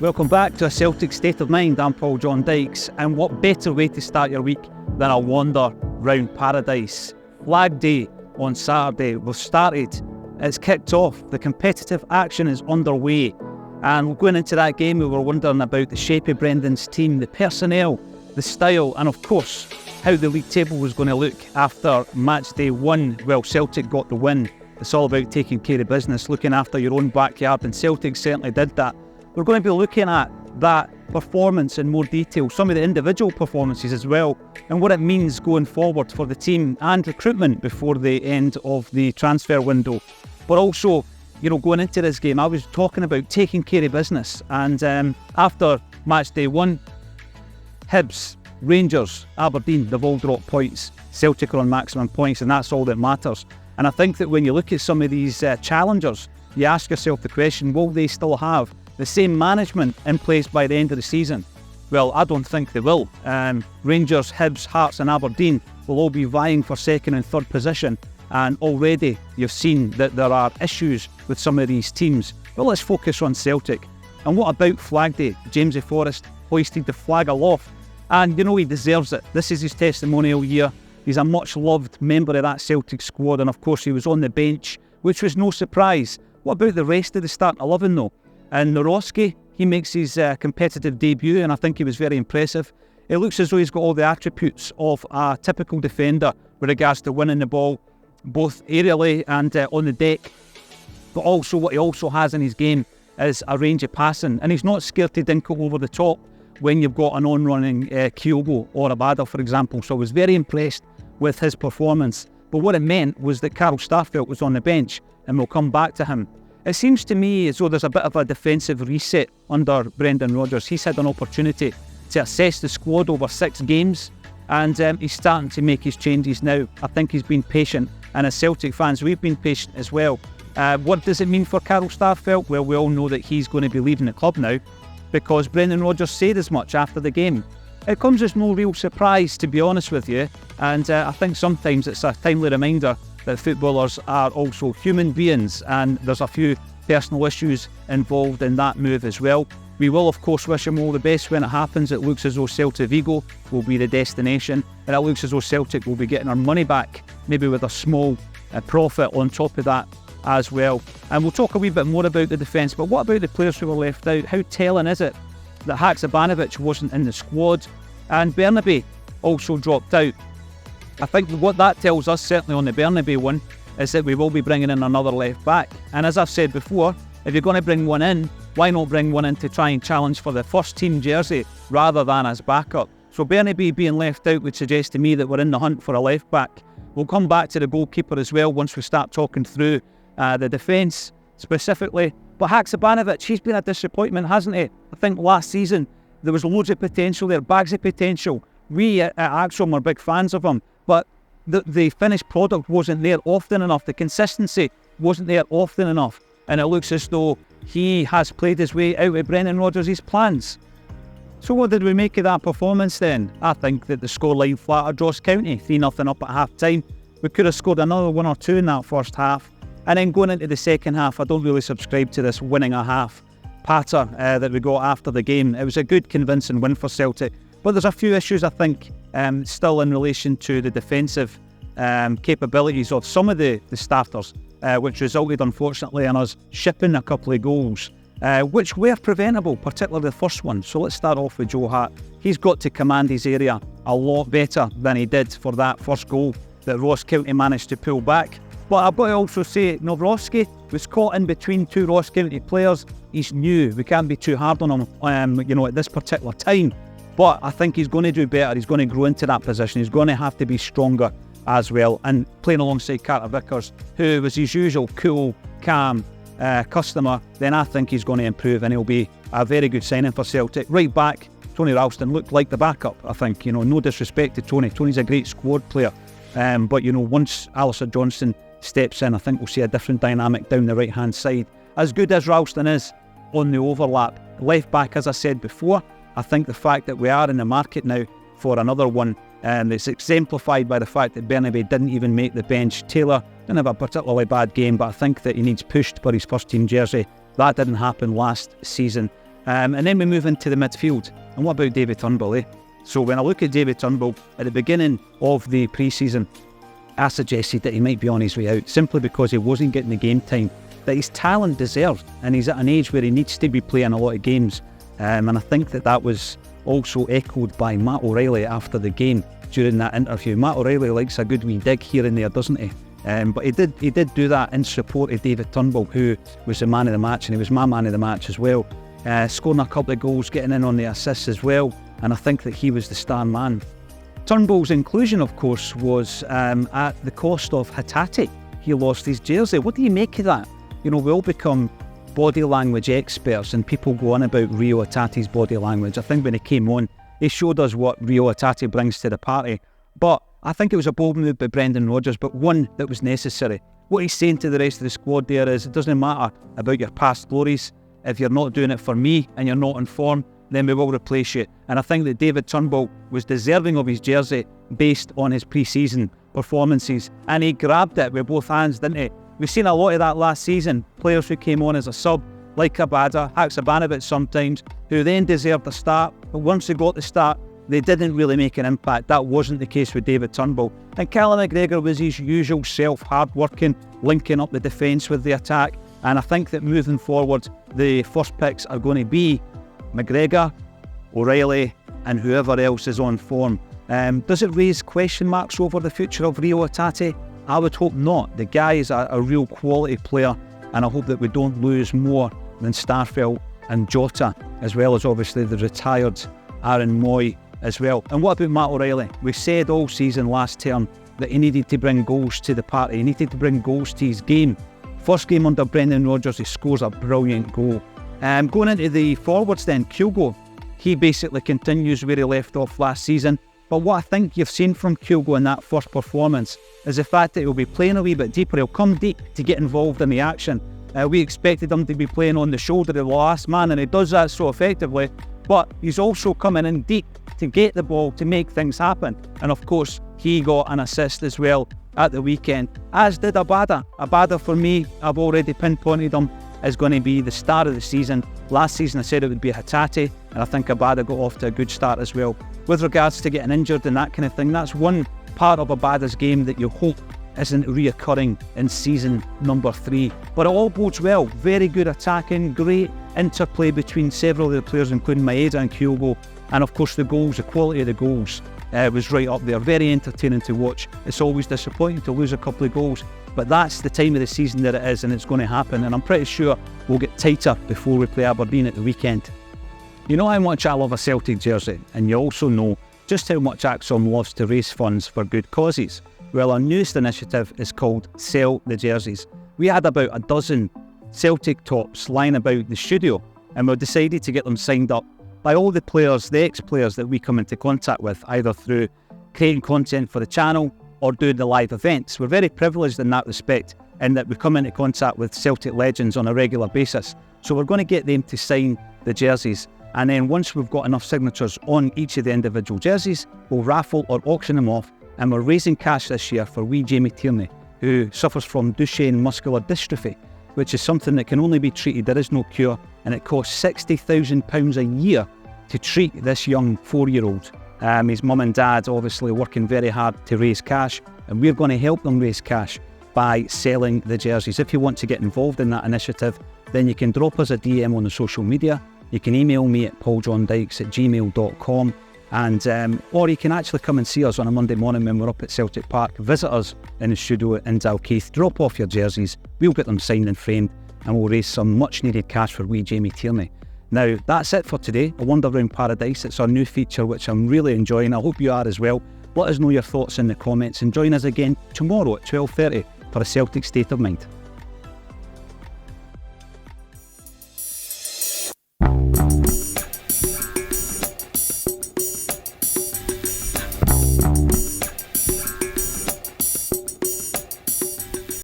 Welcome back to A Celtic State of Mind. I'm Paul John Dykes, and what better way to start your week than a wander round paradise. Flag Day on Saturday was started, it's kicked off, the competitive action is underway, and going into that game we were wondering about the shape of Brendan's team, the personnel, the style, and of course how the league table was going to look after match day 1. Well, Celtic got the win. It's all about taking care of business, looking after your own backyard, and Celtic certainly did that. We're going to be looking at that performance in more detail, some of the individual performances as well, and what it means going forward for the team and recruitment before the end of the transfer window. But also, going into this game, I was talking about taking care of business, and after match day 1, Hibs, Rangers, Aberdeen, they've all dropped points. Celtic are on maximum points, and that's all that matters. And I think that when you look at some of these challengers, you ask yourself the question, will they still have the same management in place by the end of the season? Well, I don't think they will. Rangers, Hibs, Hearts and Aberdeen will all be vying for second and third position, and already you've seen that there are issues with some of these teams. But let's focus on Celtic. And what about Flag Day? Jamesy Forrest hoisted the flag aloft, and he deserves it. This is his testimonial year. He's a much loved member of that Celtic squad, and of course he was on the bench, which was no surprise. What about the rest of the starting 11 though? And Nawrocki, he makes his competitive debut, and I think he was very impressive. It looks as though he's got all the attributes of a typical defender with regards to winning the ball, both aerially and on the deck. But also what he also has in his game is a range of passing, and he's not scared to dink it over the top when you've got an on-running Kyogo or Abada, for example. So I was very impressed with his performance. But what it meant was that Carl Starfelt was on the bench, and we'll come back to him. It seems to me as though there's a bit of a defensive reset under Brendan Rodgers. He's had an opportunity to assess the squad over 6 games, and he's starting to make his changes now. I think he's been patient, and as Celtic fans, we've been patient as well. What does it mean for Carl Starfelt? Well, we all know that he's going to be leaving the club now, because Brendan Rodgers said as much after the game. It comes as no real surprise, to be honest with you, and I think sometimes it's a timely reminder that footballers are also human beings, and there's a few personal issues involved in that move as well. We will of course wish him all the best when it happens. It looks as though Celta Vigo will be the destination, and it looks as though Celtic will be getting our money back, maybe with a small profit on top of that as well. And we'll talk a wee bit more about the defence, but what about the players who were left out? How telling is it that Haksabanovic wasn't in the squad, and Bernabe also dropped out? I think what that tells us, certainly on the Bernabe one, is that we will be bringing in another left back. And as I've said before, if you're going to bring one in, why not bring one in to try and challenge for the first team jersey rather than as backup? So Bernabe being left out would suggest to me that we're in the hunt for a left back. We'll come back to the goalkeeper as well once we start talking through the defence specifically. But Haksabanovic, he's been a disappointment, hasn't he? I think last season there was loads of potential there, bags of potential. We at Acsom are big fans of him, but the finished product wasn't there often enough. The consistency wasn't there often enough, and it looks as though he has played his way out of Brendan Rodgers' plans. So what did we make of that performance then? I think that the scoreline flattered Ross County, 3-0 up at half time. We could have scored another 1 or 2 in that first half, and then going into the second half, I don't really subscribe to this winning a half patter that we got after the game. It was a good convincing win for Celtic, but there's a few issues I think still in relation to the defensive capabilities of some of the starters, which resulted unfortunately in us shipping a couple of goals, which were preventable, particularly the first one. So let's start off with Joe Hart. He's got to command his area a lot better than he did for that first goal that Ross County managed to pull back. But I've got to also say, Nawrocki was caught in between 2 Ross County players. He's new, we can't be too hard on him at this particular time. But I think he's going to do better. He's going to grow into that position. He's going to have to be stronger as well. And playing alongside Carter Vickers, who was his usual cool, calm customer, then I think he's going to improve, and he'll be a very good signing for Celtic. Right back, Tony Ralston looked like the backup, I think. No disrespect to Tony. Tony's a great squad player. But once Alistair Johnston steps in, I think we'll see a different dynamic down the right-hand side. As good as Ralston is on the overlap, left back, as I said before, I think the fact that we are in the market now for another one, it's exemplified by the fact that Bernabe didn't even make the bench. Taylor didn't have a particularly bad game, but I think that he needs pushed for his first team jersey. That didn't happen last season. And then we move into the midfield. And what about David Turnbull, eh? So when I look at David Turnbull, at the beginning of the pre-season, I suggested that he might be on his way out, simply because he wasn't getting the game time that his talent deserved, and he's at an age where he needs to be playing a lot of games. And I think that was also echoed by Matt O'Reilly after the game during that interview. Matt O'Reilly likes a good wee dig here and there, doesn't he? But he did do that in support of David Turnbull, who was the man of the match, and he was my man of the match as well. Scoring a couple of goals, getting in on the assists as well, and I think that he was the star man. Turnbull's inclusion, of course, was at the cost of Hatate. He lost his jersey. What do you make of that? You know, we all become body language experts, and people go on about Rio Hatate's body language. I think when he came on, he showed us what Rio Hatate brings to the party. But I think it was a bold move by Brendan Rodgers, but one that was necessary. What he's saying to the rest of the squad there is, it doesn't matter about your past glories. If you're not doing it for me and you're not in form, then we will replace you. And I think that David Turnbull was deserving of his jersey based on his pre-season performances. And he grabbed it with both hands, didn't he? We've seen a lot of that last season. Players who came on as a sub, like Abada, Haksabanovic sometimes, who then deserved a start. But once they got the start, they didn't really make an impact. That wasn't the case with David Turnbull. And Callum McGregor was his usual self, hard-working, linking up the defence with the attack. And I think that moving forward, the first picks are going to be McGregor, O'Reilly, and whoever else is on form. Does it raise question marks over the future of Rio Hatate? I would hope not. The guy is a real quality player, and I hope that we don't lose more than Starfelt and Jota, as well as obviously the retired Aaron Moy as well. And what about Matt O'Reilly? We said all season last term that he needed to bring goals to the party. He needed to bring goals to his game. First game under Brendan Rodgers, he scores a brilliant goal. Going into the forwards then, Kyogo, he basically continues where he left off last season. But what I think you've seen from Kyogo in that first performance is the fact that he'll be playing a wee bit deeper. He'll come deep to get involved in the action. We expected him to be playing on the shoulder of the last man, and he does that so effectively. But he's also coming in deep to get the ball, to make things happen. And of course, he got an assist as well at the weekend, as did Abada. Abada, for me, I've already pinpointed him as going to be the star of the season. Last season I said it would be Hatate, and I think Abada got off to a good start as well. With regards to getting injured and that kind of thing, that's one part of Abada's game that you hope isn't reoccurring in season number 3. But it all bodes well. Very good attacking, great interplay between several of the players, including Maeda and Kyogo. And of course the goals, the quality of the goals was right up there. Very entertaining to watch. It's always disappointing to lose a couple of goals, but that's the time of the season that it is, and it's going to happen. And I'm pretty sure we'll get tighter before we play Aberdeen at the weekend. You know how much I love a Celtic jersey, and you also know just how much Acsom loves to raise funds for good causes. Well, our newest initiative is called Sell the Jerseys. We had about a dozen Celtic tops lying about the studio, and we decided to get them signed up by all the players, the ex-players that we come into contact with, either through creating content for the channel or doing the live events. We're very privileged in that respect, in that we come into contact with Celtic legends on a regular basis. So we're going to get them to sign the jerseys. And then once we've got enough signatures on each of the individual jerseys, we'll raffle or auction them off. And we're raising cash this year for wee Jamie Tierney, who suffers from Duchenne muscular dystrophy, which is something that can only be treated. There is no cure, and it costs £60,000 a year to treat this young 4-year-old. His mum and dad obviously working very hard to raise cash, and we're going to help them raise cash by selling the jerseys. If you want to get involved in that initiative, then you can drop us a DM on the social media. You can email me at pauljohndykes@gmail.com, and or you can actually come and see us on a Monday morning when we're up at Celtic Park. Visit us in the studio in Dalkeith. Drop off your jerseys. We'll get them signed and framed, and we'll raise some much needed cash for wee Jamie Tierney. Now, that's it for today, A Wander Round Paradise. It's our new feature, which I'm really enjoying. I hope you are as well. Let us know your thoughts in the comments, and join us again tomorrow at 12:30 for a Celtic State of Mind.